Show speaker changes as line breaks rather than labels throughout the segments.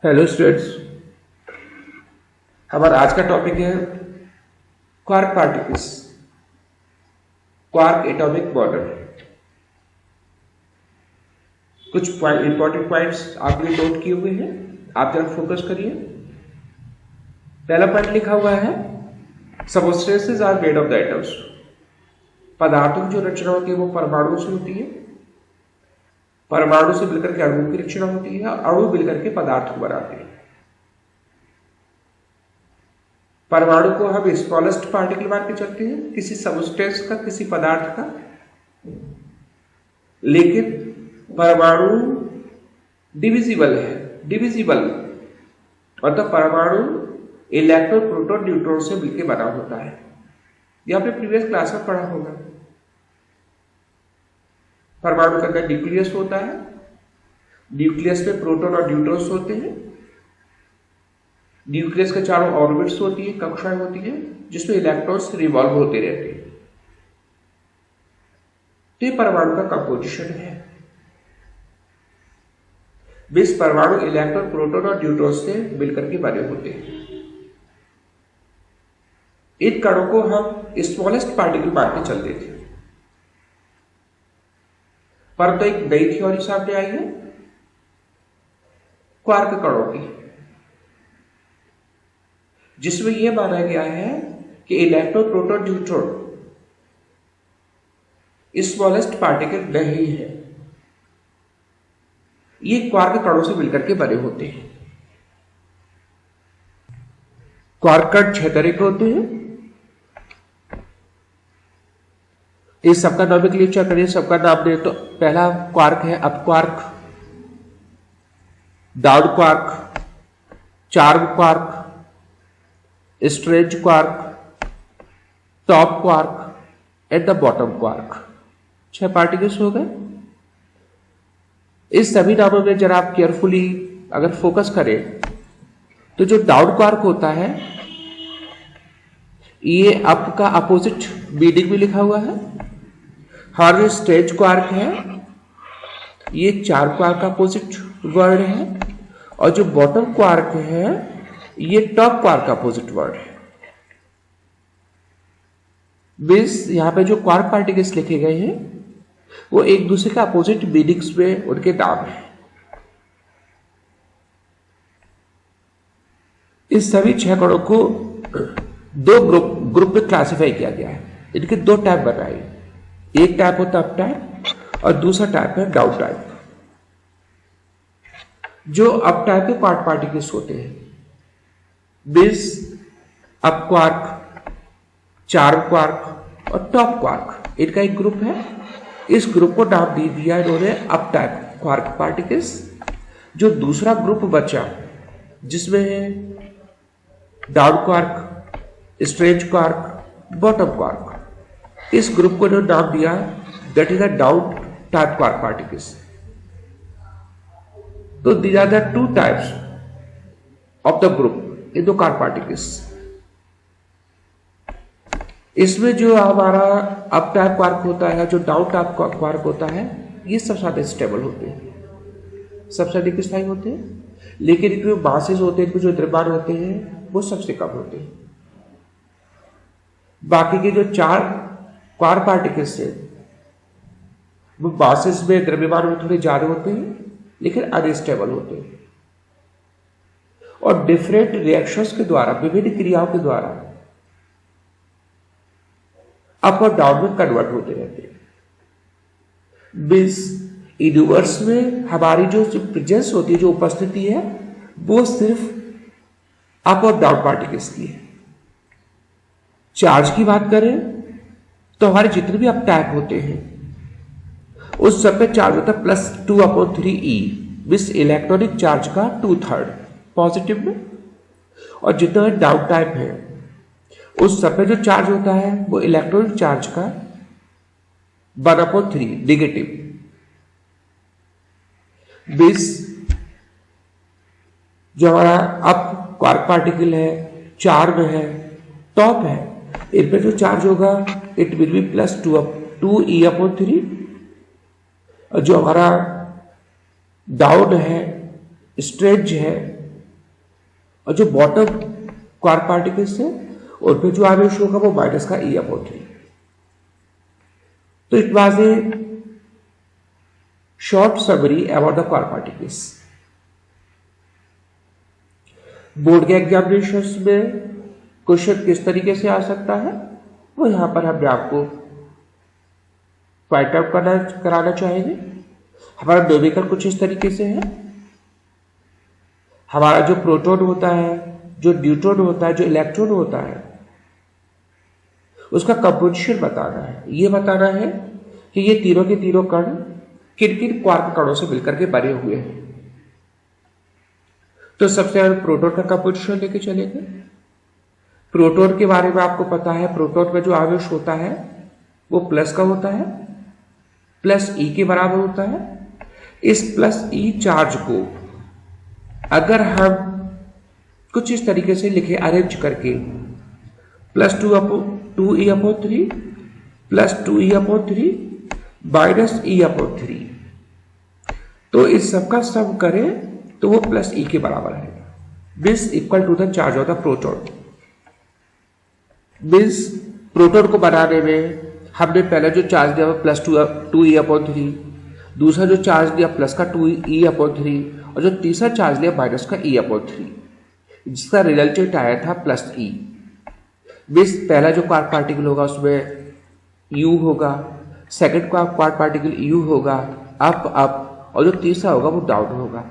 Hello students, हमारा आज का टॉपिक है quark particles, quark atomic model. कुछ इंपॉर्टेंट पॉइंट्स आपने नोट किए हुए हैं, आप जरा फोकस करिए। पहला पॉइंट लिखा हुआ है substances are made of the atoms. पदार्थों की जो रचना होती है वो परमाणु से होती है, परमाणु से मिलकर के अणु की रचना होती है, अणु मिलकर के पदार्थ को बनाते हैं। परमाणु को हम स्मॉलेस्ट पार्टिकल मान के चलते हैं, किसी सबस्टेंस का, किसी पदार्थ का। लेकिन परमाणु डिविजिबल है, डिविजिबल मतलब परमाणु इलेक्ट्रॉन, प्रोटॉन, न्यूट्रॉन से मिलकर बना होता है। यह आपने प्रीवियस क्लास में पढ़ा होगा। परमाणु के अंदर न्यूक्लियस होता है, न्यूक्लियस में प्रोटॉन और न्यूट्रॉन्स होते हैं। न्यूक्लियस के चारों ऑर्बिट्स होती है, कक्षाएं होती है, जिसमें इलेक्ट्रॉन्स रिवॉल्व होते रहते हैं। तो ये परमाणु का कंपोजिशन है। इस परमाणु इलेक्ट्रॉन, प्रोटॉन और न्यूट्रॉन से मिलकर के बने होते हैं। इन कणों को हम स्मॉलेस्ट पार्टिकल मान के चलते थे, पर तो एक नई थ्योरी सामने आई है क्वार्क कणों की, जिसमें यह माना गया है कि electron, proton, neutron smallest particle नहीं है, ये क्वार्क कणों से मिलकर के बने होते हैं। क्वार्क कण 6 तरह के होते हैं। इस सबका नॉमेनक्लेचर करिए, सबका नाम दे। तो पहला क्वार्क है up quark, down quark, charm quark, strange quark, top quark and the bottom quark. 6 particles हो गए। इस सभी नामों में जरा आप केयरफुली अगर फोकस करें तो जो डाउन क्वार्क होता है, ये अप का अपोजिट मीनिंग में लिखा हुआ है। और जो स्ट्रेंज क्वार्क है, ये चार्म क्वार्क का अपोजिट वर्ड है। और जो बॉटम क्वार्क है, ये टॉप क्वार्क का अपोजिट वर्ड है। मीन्स यहां पे जो क्वार्क पार्टिकल्स लिखे गए हैं वो एक दूसरे का अपोजिट मीनिंग्स में उनके नाम है। इस सभी 6 कणों को 2 ग्रुप में क्लासिफाई किया गया है। इनके 2 टाइप बनाए। एक टाइप होता है अप टाइप और दूसरा टाइप है डाउन टाइप। जो अप टाइप के क्वार्क पार्टिकल्स होते हैं, means up quark, charm quark और टॉप क्वार्क, इनका एक ग्रुप है। इस ग्रुप को नाम दे दिया इन्होंने अप टाइप क्वार्क पार्टिकल्स। जो दूसरा ग्रुप बचा, जिसमें है down quark, strange quark, bottom quark, इस ग्रुप को जो नाम दिया that is the down type quark particles. तो these are the 2 types of the group in the quark particles. इसमें जो हमारा अप टाइप क्वार्क होता है, जो डाउन टाइप क्वार्क होता है, ये सबसे ज्यादा स्टेबल होते हैं, सबसे अधिक स्थायी होते हैं। लेकिन इनके जो मासेस होते हैं, इनके जो द्रव्यमान होते हैं, वो सबसे कम होते हैं। बाकी के जो 4 क्वार्क पार्टिकल्स है, वो मासेस में, द्रव्यमान में थोड़े ज्यादा होते हैं, लेकिन अनस्टेबल होते हैं। और डिफरेंट रिएक्शंस के द्वारा, विभिन्न क्रियाओं के द्वारा अप और डाउन में कन्वर्ट होते रहते हैं। मीन्स यूनिवर्स में हमारी जो प्रेजेंस होती है, जो उपस्थिति है, वो सिर्फ अप और डाउन पार्टिकल्स की है। चार्ज की बात करें तो हमारे जितने भी अप टाइप होते हैं, उस सब पे चार्ज होता है +2/3e, मीन्स इलेक्ट्रॉनिक चार्ज का 2/3 पॉजिटिव में। और जितना डाउन टाइप है, उस सब पे जो चार्ज होता है वो इलेक्ट्रॉनिक चार्ज का 1/3 नेगेटिव। मीन्स जो हमारा अप क्वार्क पार्टिकल है, चार्म है, टॉप है, इन पे जो चार्ज होगा इट विल बी +2e/3। जो हमारा डाउन है, स्ट्रेंज है, और जो बॉटम क्वार्क पार्टिकल्स है उन पे जो आवेश होगा वो माइनस का E/3। तो it was a short summary about the quark particles. Board के एग्जामिनेशंस में क्वेश्चन किस तरीके से आ सकता है वो यहां पर हमने आपको फाइंड आउट कराना चाहेंगे। हमारा न्यूमेरिकल कुछ इस तरीके से है। हमारा जो प्रोटॉन होता है, जो न्यूट्रॉन होता है, जो इलेक्ट्रॉन होता है, उसका कंपोजिशन बताना है। ये बताना है कि ये तीनों के तीनों कण किन किन क्वार्क कणों से मिलकर के बने हुए हैं। तो सबसे पहले प्रोटॉन का कंपोजिशन लेके चलेंगे। प्रोटॉन के बारे में आपको पता है, प्रोटॉन में जो आवेश होता है वो प्लस का होता है, प्लस ई के बराबर होता है। इस प्लस ई चार्ज को अगर हम कुछ इस तरीके से लिखे अरेंज करके +2E/3 plus 2E/3 minus E/3, तो इस सबका सम करें तो वो प्लस ई के बराबर है। This equal to the charge of the proton. Means proton को बनाने में हमने पहले जो चार्ज दिया वो +2E/3, दूसरा जो चार्ज दिया प्लस का 2E/3 और जो तीसरा चार्ज लिया माइनस का E/3, जिसका रिजल्टेंट आया था प्लस ई। मीन्स पहला जो क्वार्क पार्टिकल होगा उसमें U होगा, सेकंड क्वार्क पार्टिकल U होगा, अप, और जो तीसरा होगा वो डाउन होगा।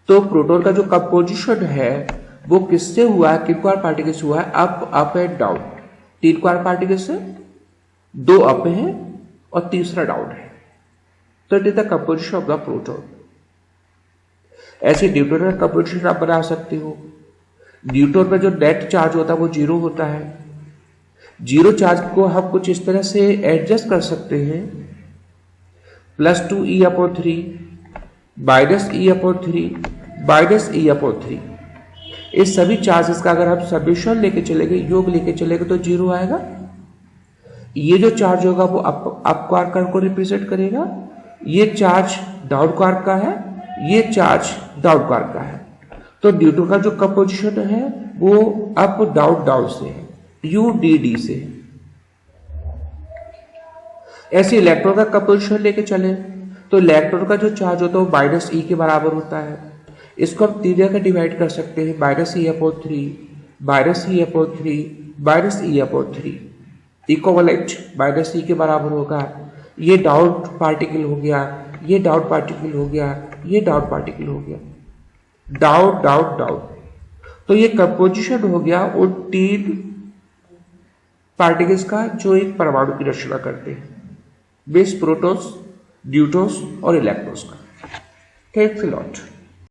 तो प्रोटॉन का जो कंपोजिशन है वो किससे हुआ है, किन क्वार्क पार्टिकल से हुआ है? Up and down. 3 quark particle से 2 अप है और तीसरा डाउन है। तो it is the composition of the proton. ऐसे न्यूट्रॉन का कंपोजिशन आप बना सकते हो। न्यूट्रॉन में जो नेट चार्ज होता है वो 0 होता है। 0 चार्ज को हम कुछ इस तरह से एडजस्ट कर सकते हैं, +2E/3 minus E/3 minus E/3। इस सभी चार्जेस का अगर हम समेशन लेके चलेंगे, योग लेके चलेंगे, तो 0 आएगा। ये जो चार्ज होगा वो अप क्वार्क को रिप्रेजेंट करेगा, ये चार्ज डाउन क्वार्क का है, ये चार्ज डाउन क्वार्क का है। तो न्यूट्रॉन का जो कंपोजिशन है वो अप डाउन से है, UDD से। ऐसे इलेक्ट्रॉन का कंपोजिशन लेके चले तो इलेक्ट्रॉन का जो चार्ज होता है वो माइनस ई के बराबर होता है। इसको हम 3 जगह डिवाइड कर सकते हैं, -E/3 minus E/3 minus E/3। Equivalent minus E के बराबर होगा। ये डाउन पार्टिकल हो गया, ये डाउन पार्टिकल हो गया, ये डाउन पार्टिकल हो गया, डाउन डाउन डाउन। तो ये कंपोजिशन हो गया उन 3 पार्टिकल्स का जो एक परमाणु की रचना करते हैं, बेस प्रोटॉन्स, न्यूट्रॉन्स और इलेक्ट्रॉन्स का। Thanks a lot.